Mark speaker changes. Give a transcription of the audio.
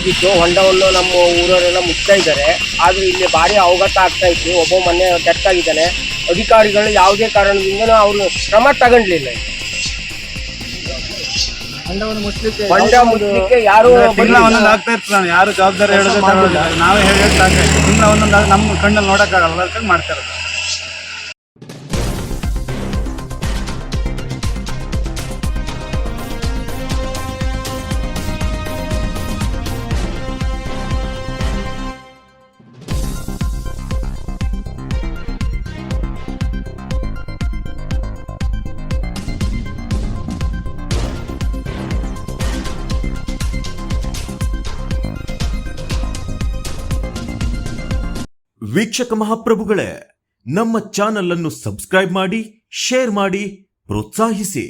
Speaker 1: ಆಗಿತ್ತು. ಹೊಂಡವನ್ನು ನಮ್ಮ ಊರವರೆಲ್ಲ ಮುಚ್ತಾ ಇದ್ದಾರೆ. ಆದ್ರೂ ಇಲ್ಲಿ ಭಾರಿ ಅವಘಾತ ಆಗ್ತಾ ಇತ್ತು. ಒಬ್ಬ ಮೊನ್ನೆ ಡೆತ್ ಆಗಿದ್ದಾನೆ. ಅಧಿಕಾರಿಗಳು ಯಾವುದೇ ಕಾರಣದಿಂದ ಅವರು ಕ್ರಮ ತಗೊಂಡ್ಲಿಲ್ಲ. ಹೊಂಡ ಮುಚ್ಚಲಿಕ್ಕೆ ಯಾರು
Speaker 2: ಒಂದೊಂದು ಆಗ್ತಾ ಇರ್ತಾರೆ, ಯಾರು ಜವಾಬ್ದಾರಿ ಹೇಳೋದು ತಗೊಳ್ಳೋದಿಲ್ಲ. ನಾವೇ ಹೇಳಿ ತಿಂಗಳ ಒಂದೊಂದು ನಮ್ಮ ಕಣ್ಣಲ್ಲಿ ನೋಡೋಕ್ಕಾಗಲ್ಲ, ಅದಕ್ಕೆ ಮಾಡ್ತಾ ಇರೋದು.
Speaker 3: ವೀಕ್ಷಕ ಮಹಾಪ್ರಭುಗಳೇ, ನಮ್ಮ ಚಾನಲ್ ಅನ್ನು ಸಬ್ಸ್ಕ್ರೈಬ್ ಮಾಡಿ, ಶೇರ್ ಮಾಡಿ, ಪ್ರೋತ್ಸಾಹಿಸಿ.